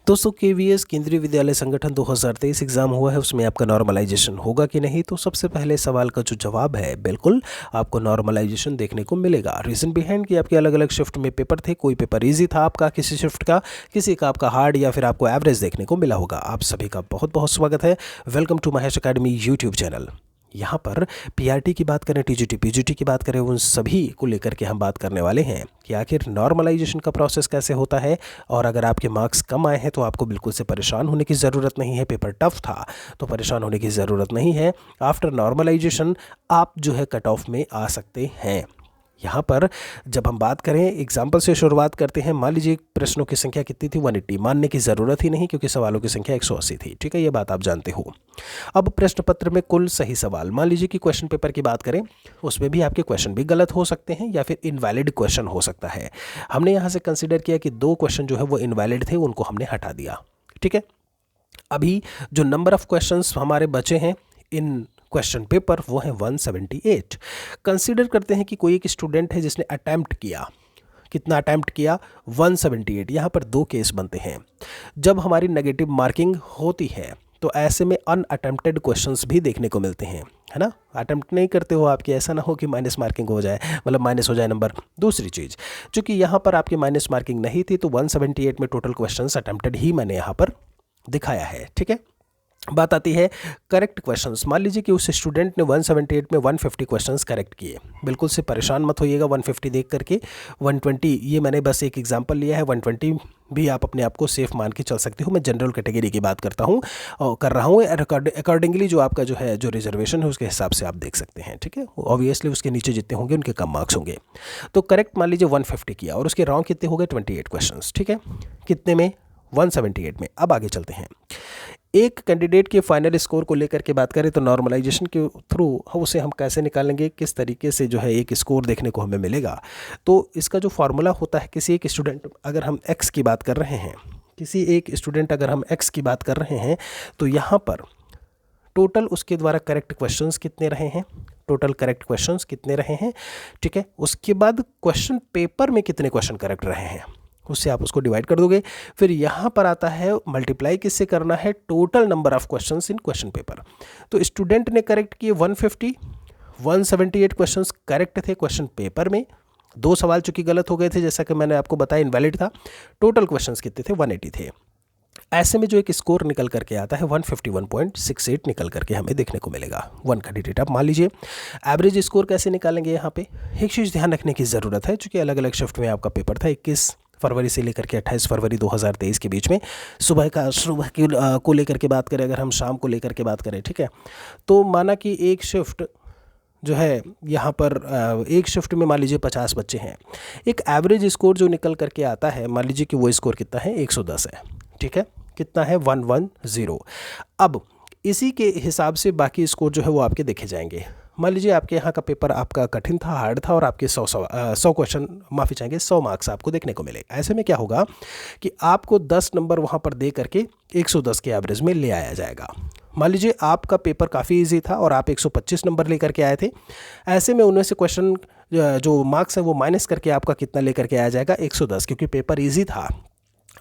दोस्तों केवीएस केंद्रीय विद्यालय संगठन 2023 एग्ज़ाम हुआ है, उसमें आपका नॉर्मलाइजेशन होगा कि नहीं। तो सबसे पहले सवाल का जो जवाब है, बिल्कुल आपको नॉर्मलाइजेशन देखने को मिलेगा। रीज़न बिहाइंड कि आपके अलग अलग शिफ्ट में पेपर थे, कोई पेपर इजी था आपका किसी शिफ्ट का, किसी का आपका हार्ड या फिर आपको एवरेज देखने को मिला होगा। आप सभी का बहुत बहुत स्वागत है। Welcome to Mahesh academy YouTube channel. यहाँ पर पीआरटी की बात करें, टीजीटी पीजीटी की बात करें, उन सभी को लेकर के हम बात करने वाले हैं कि आखिर नॉर्मलाइजेशन का प्रोसेस कैसे होता है। और अगर आपके मार्क्स कम आए हैं तो आपको बिल्कुल से परेशान होने की ज़रूरत नहीं है। पेपर टफ था तो परेशान होने की ज़रूरत नहीं है। आफ्टर नॉर्मलाइजेशन आप जो है कट ऑफ में आ सकते हैं। यहाँ पर जब हम बात करें एग्जाम्पल से शुरुआत करते हैं। मान लीजिए प्रश्नों की संख्या कितनी थी, 180। मानने की ज़रूरत ही नहीं क्योंकि सवालों की संख्या 180 थी। ठीक है, ये बात आप जानते हो। अब प्रश्न पत्र में कुल सही सवाल, मान लीजिए कि क्वेश्चन पेपर की बात करें, उसमें भी आपके क्वेश्चन भी गलत हो सकते हैं या फिर इनवैलिड क्वेश्चन हो सकता है। हमने यहाँ से कंसिडर किया कि 2 क्वेश्चन जो है वो इनवैलिड थे, उनको हमने हटा दिया। ठीक है, अभी जो नंबर ऑफ क्वेश्चंस हमारे बचे हैं इन क्वेश्चन पेपर वो है 178। कंसीडर करते हैं कि कोई एक स्टूडेंट है जिसने अटैम्प्ट किया, कितना अटैम्प्ट किया, 178। यहाँ पर 2 केस बनते हैं। जब हमारी नेगेटिव मार्किंग होती है तो ऐसे में अनअटेम्प्टेड क्वेश्चंस भी देखने को मिलते हैं, है ना। अटैम्प्ट नहीं करते हो आपकी, ऐसा ना हो कि माइनस मार्किंग हो जाए, मतलब माइनस हो जाए नंबर। दूसरी चीज़, चूँकि यहाँ पर आपकी माइनस मार्किंग नहीं थी तो 178 में टोटल क्वेश्चंस अटैम्प्टेड ही मैंने यहाँ पर दिखाया है। ठीक है, बात आती है करेक्ट क्वेश्चंस। मान लीजिए कि उस स्टूडेंट ने 178 में 150 क्वेश्चंस करेक्ट किए। बिल्कुल से परेशान मत होइएगा 150 देख करके। 120 ये मैंने बस एक एग्जांपल लिया है, 120 भी आप अपने आप को सेफ मान के चल सकते हो। मैं जनरल कैटेगरी की बात करता हूँ और कर रहा हूँ अकॉर्डिंगली जो आपका जो रिजर्वेशन है उसके हिसाब से आप देख सकते हैं। ठीक है, ऑब्वियसली उसके नीचे जितने होंगे उनके कम मार्क्स होंगे। तो करेक्ट मान लीजिए 150 किया और उसके रॉन्ग कितने हो गए, 28 क्वेश्चन। ठीक है, कितने में, 178 में। अब आगे चलते हैं। एक कैंडिडेट के फाइनल स्कोर को लेकर के बात करें तो नॉर्मलाइजेशन के थ्रू उसे हम कैसे निकालेंगे, किस तरीके से जो है एक स्कोर देखने को हमें मिलेगा। तो इसका जो फार्मूला होता है, किसी एक स्टूडेंट अगर हम एक्स की बात कर रहे हैं, किसी एक स्टूडेंट अगर हम एक्स की बात कर रहे हैं तो यहाँ पर टोटल उसके द्वारा करेक्ट क्वेश्चंस कितने रहे हैं, टोटल करेक्ट क्वेश्चंस कितने रहे हैं। ठीक है, उसके बाद क्वेश्चन पेपर में कितने क्वेश्चन करेक्ट रहे हैं, उससे आप उसको डिवाइड कर दोगे। फिर यहाँ पर आता है मल्टीप्लाई किससे करना है, total number of questions in question paper. तो स्टूडेंट ने करेक्ट किए 150, 178 क्वेश्चंस करेक्ट थे क्वेश्चन पेपर में। 2 सवाल चूंकि गलत हो गए थे, जैसा कि मैंने आपको बताया इनवैलिड था। टोटल क्वेश्चंस कितने थे, 180 थे। ऐसे में जो एक स्कोर निकल करके आता है 151.68 निकल करके हमें देखने को मिलेगा। 1 कैंडिडेट। आप मान लीजिए एवरेज स्कोर कैसे निकालेंगे, यहाँ पे एक चीज़ ध्यान रखने की ज़रूरत है, चूँकि अलग अलग शिफ्ट में आपका पेपर था। 21 फरवरी से लेकर के 28 फरवरी 2023 के बीच में सुबह को लेकर के बात करें, अगर हम शाम को लेकर के बात करें, ठीक है, तो माना कि एक शिफ्ट जो है यहाँ पर एक शिफ्ट में मान लीजिए 50 बच्चे हैं। एक एवरेज स्कोर जो निकल करके आता है, मान लीजिए कि वो स्कोर कितना है, 110 है। ठीक है, कितना है, 110। अब इसी के हिसाब से बाकी स्कोर जो है वो आपके देखे जाएंगे। मान लीजिए आपके यहाँ का पेपर आपका कठिन था, हार्ड था, और आपके 100 क्वेश्चन, माफ़ी चाहेंगे 100 मार्क्स आपको देखने को मिले। ऐसे में क्या होगा कि आपको 10 नंबर वहाँ पर दे करके 110 के एवरेज में ले आया जाएगा। मान लीजिए आपका पेपर काफ़ी इजी था और आप 125 नंबर लेकर के आए थे। ऐसे में उनमें से क्वेश्चन जो मार्क्स है वो माइनस करके आपका कितना लेकर के आया जाएगा, 110, क्योंकि पेपर ईजी था।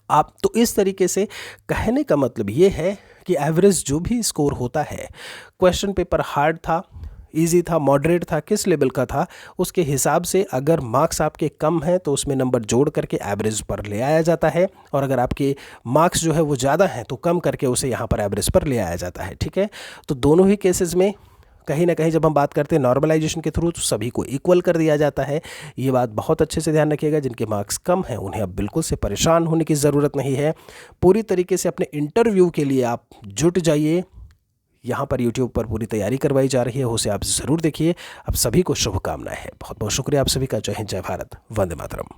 आप तो इस तरीके से कहने का मतलब ये है कि एवरेज जो भी स्कोर होता है, क्वेश्चन पेपर हार्ड था, इजी था, मॉडरेट था, किस लेवल का था, उसके हिसाब से अगर मार्क्स आपके कम हैं तो उसमें नंबर जोड़ करके एवरेज पर ले आया जाता है, और अगर आपके मार्क्स जो है वो ज़्यादा हैं तो कम करके उसे यहाँ पर एवरेज पर ले आया जाता है। ठीक है, तो दोनों ही केसेस में कहीं ना कहीं जब हम बात करते हैं नॉर्मलाइजेशन के थ्रू तो सभी को इक्वल कर दिया जाता है। ये बात बहुत अच्छे से ध्यान रखिएगा। जिनके मार्क्स कम हैं उन्हें अब बिल्कुल से परेशान होने की ज़रूरत नहीं है। पूरी तरीके से अपने इंटरव्यू के लिए आप जुट जाइए। यहाँ पर यूट्यूब पर पूरी तैयारी करवाई जा रही है, उसे आप ज़रूर देखिए। आप सभी को शुभकामनाएं हैं। बहुत बहुत शुक्रिया आप सभी का। जय हिंद, जय भारत, वंदे मातरम।